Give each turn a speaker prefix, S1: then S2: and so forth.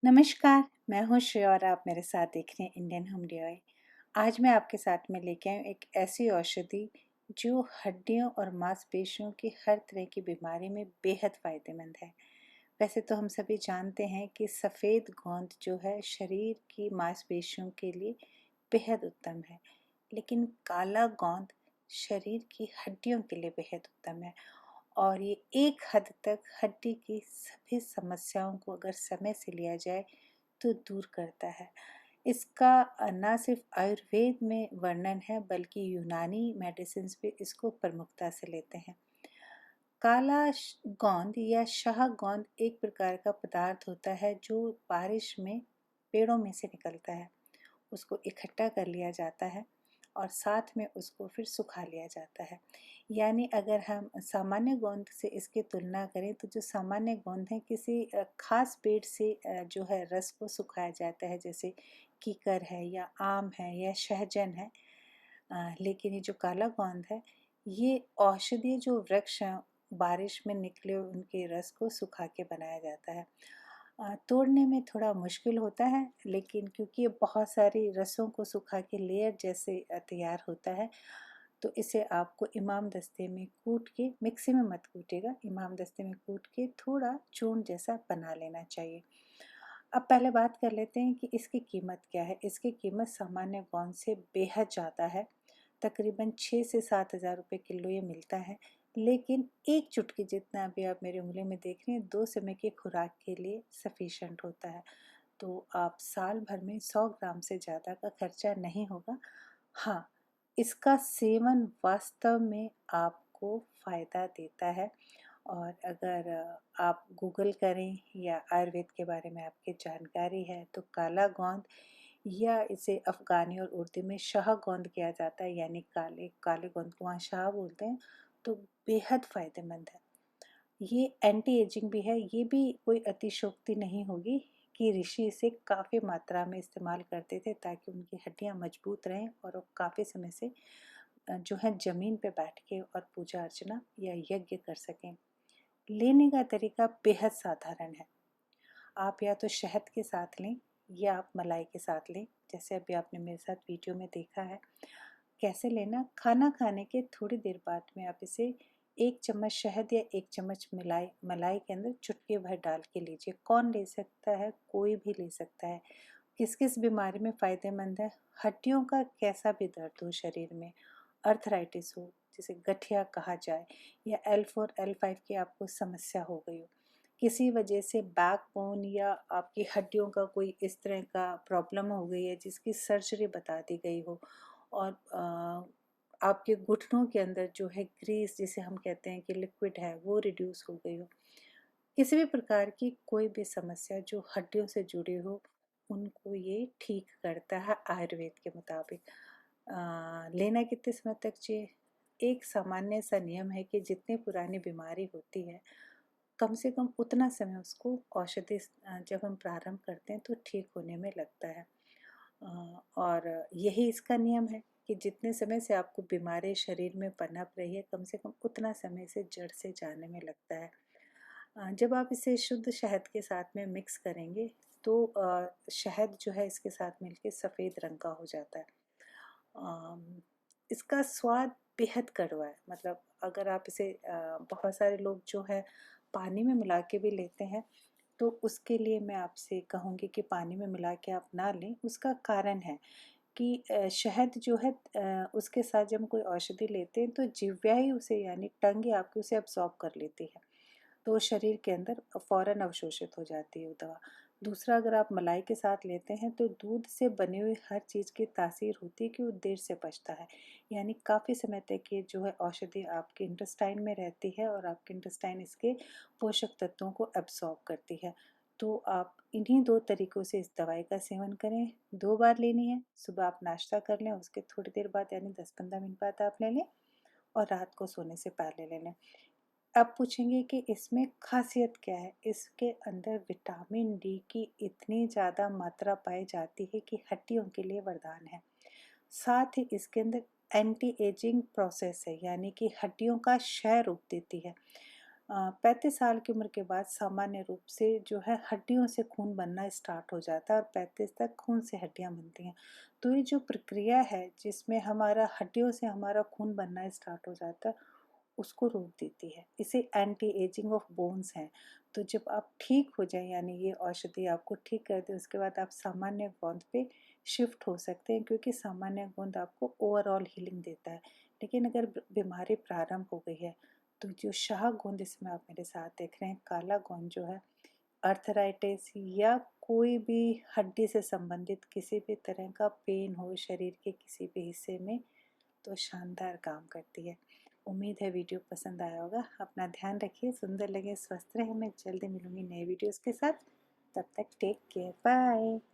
S1: नमस्कार, मैं हूँ श्रेया और आप मेरे साथ देख रहे हैं इंडियन होम DIY। आज मैं आपके साथ में लेके आई हूँ एक ऐसी औषधि जो हड्डियों और मांसपेशियों की हर तरह की बीमारी में बेहद फ़ायदेमंद है। वैसे तो हम सभी जानते हैं कि सफ़ेद गोंद जो है शरीर की मांसपेशियों के लिए बेहद उत्तम है, लेकिन काला गोंद शरीर की हड्डियों के लिए बेहद उत्तम है। और ये एक हद तक हड्डी की सभी समस्याओं को अगर समय से लिया जाए तो दूर करता है। इसका न सिर्फ आयुर्वेद में वर्णन है बल्कि यूनानी मेडिसिन्स भी इसको प्रमुखता से लेते हैं। काला गोंद या शाह गोंद एक प्रकार का पदार्थ होता है जो बारिश में पेड़ों में से निकलता है। उसको इकट्ठा कर लिया जाता है और साथ में उसको फिर सुखा लिया जाता है। यानी अगर हम सामान्य गोंद से इसकी तुलना करें तो जो सामान्य गोंद है किसी खास पेड़ से जो है रस को सुखाया जाता है, जैसे कीकर है या आम है या सहजन है। लेकिन ये जो काला गोंद है ये औषधीय जो वृक्ष हैं बारिश में निकले उनके रस को सुखा के बनाया जाता है। तोड़ने में थोड़ा मुश्किल होता है, लेकिन क्योंकि ये बहुत सारी रसों को सुखा के लेयर जैसे तैयार होता है तो इसे आपको इमाम दस्ते में कूट के, मिक्सी में मत कूटिएगा, इमाम दस्ते में कूट के थोड़ा चूर्ण जैसा बना लेना चाहिए। अब पहले बात कर लेते हैं कि इसकी कीमत क्या है। इसकी कीमत सामान्य गोंद से बेहद ज़्यादा है, तकरीबन 6 से 7 हज़ार रुपये किलो ये मिलता है। लेकिन एक चुटकी जितना अभी आप मेरी उंगली में देख रहे हैं 2 समय की खुराक के लिए सफिशेंट होता है। तो आप साल भर में 100 ग्राम से ज़्यादा का खर्चा नहीं होगा। हाँ, इसका सेवन वास्तव में आपको फ़ायदा देता है। और अगर आप गूगल करें या आयुर्वेद के बारे में आपकी जानकारी है तो काला गोंद या इसे अफ़गानी और उर्दू में शाह गोंद किया जाता है, यानी काले काले गोंद को वहाँ शाह बोलते हैं, तो बेहद फ़ायदेमंद है। ये एंटी एजिंग भी है। ये भी कोई अतिशयोक्ति नहीं होगी कि ऋषि इसे काफ़ी मात्रा में इस्तेमाल करते थे ताकि उनकी हड्डियाँ मजबूत रहें और वो काफ़ी समय से जो है ज़मीन पे बैठ के और पूजा अर्चना या यज्ञ कर सकें। लेने का तरीका बेहद साधारण है। आप या तो शहद के साथ लें या आप मलाई के साथ लें, जैसे अभी आपने मेरे साथ वीडियो में देखा है। कैसे लेना, खाना खाने के थोड़ी देर बाद में आप इसे 1 चम्मच शहद या 1 चम्मच मलाई मलाई के अंदर चुटकी भर डाल के लीजिए। कौन ले सकता है? कोई भी ले सकता है। किस किस बीमारी में फ़ायदेमंद है? हड्डियों का कैसा भी दर्द हो शरीर में, अर्थराइटिस हो जिसे गठिया कहा जाए, या L4 L5 की आपको समस्या हो गई हो, किसी वजह से बैक बोन या आपकी हड्डियों का कोई इस तरह का प्रॉब्लम हो गई है जिसकी सर्जरी बता दी गई हो, और आपके घुटनों के अंदर जो है ग्रीस जिसे हम कहते हैं कि लिक्विड है वो रिड्यूस हो गई हो, किसी भी प्रकार की कोई भी समस्या जो हड्डियों से जुड़ी हो उनको ये ठीक करता है आयुर्वेद के मुताबिक। लेना कितने समय तक चाहिए? एक सामान्य सा नियम है कि जितनी पुरानी बीमारी होती है कम से कम उतना समय उसको औषधि जब हम प्रारंभ करते हैं तो ठीक होने में लगता है। और यही इसका नियम है कि जितने समय से आपको बीमारी शरीर में पनप रही है कम से कम उतना समय से जड़ से जाने में लगता है। जब आप इसे शुद्ध शहद के साथ में मिक्स करेंगे तो शहद जो है इसके साथ मिलके सफ़ेद रंग का हो जाता है। इसका स्वाद बेहद कड़वा है। मतलब अगर आप इसे बहुत सारे लोग जो है पानी में मिला के भी लेते हैं तो उसके लिए मैं आपसे कहूँगी कि पानी में मिला के आप ना लें। उसका कारण है कि शहद जो है उसके साथ जब हम कोई औषधि लेते हैं तो जिह्वा ही उसे, यानी टंग ही आपकी उसे अब्सॉर्ब कर लेती है, तो वो शरीर के अंदर फ़ौरन अवशोषित हो जाती है वो दवा। दूसरा, अगर आप मलाई के साथ लेते हैं तो दूध से बनी हुई हर चीज़ की तासीर होती है कि वो देर से पचता है, यानी काफ़ी समय तक ये जो है औषधि आपके इंटेस्टाइन में रहती है और आपके इंटेस्टाइन इसके पोषक तत्वों को एब्सॉर्ब करती है। तो आप इन्हीं 2 तरीक़ों से इस दवाई का सेवन करें। 2 बार लेनी है, सुबह आप नाश्ता कर लें, उसके थोड़ी देर बाद यानी 10-15 मिनट बाद आप ले लें और रात को सोने से पहले ले लें। आप पूछेंगे कि इसमें ख़ासियत क्या है? इसके अंदर विटामिन डी की इतनी ज़्यादा मात्रा पाई जाती है कि हड्डियों के लिए वरदान है। साथ ही इसके अंदर एंटी एजिंग प्रोसेस है, यानी कि हड्डियों का क्षय रोक देती है। 35 साल की उम्र के बाद सामान्य रूप से जो है हड्डियों से खून बनना स्टार्ट हो जाता है और 35 तक खून से हड्डियां बनती हैं। तो ये जो प्रक्रिया है जिसमें हमारा हड्डियों से हमारा खून बनना स्टार्ट हो जाता है, उसको रोक देती है। इसे एंटी एजिंग ऑफ बोन्स है। तो जब आप ठीक हो जाए, यानी ये औषधि आपको ठीक कर दे, उसके बाद आप सामान्य गोंद पे शिफ्ट हो सकते हैं, क्योंकि सामान्य गोंद आपको ओवरऑल हीलिंग देता है। लेकिन अगर बीमारी प्रारंभ हो गई है, तो जो शाह गोंद इसमें आप मेरे साथ देख रहे हैं, काला गोंद जो है, अर्थराइटिस या कोई भी हड्डी से संबंधित किसी भी तरह का पेन हो शरीर के किसी भी हिस्से में, तो शानदार काम करती है। उम्मीद है वीडियो पसंद आया होगा। अपना ध्यान रखिए, सुंदर लगे, स्वस्थ रहे। मैं जल्दी मिलूंगी नए वीडियोस के साथ। तब तक टेक केयर, बाय।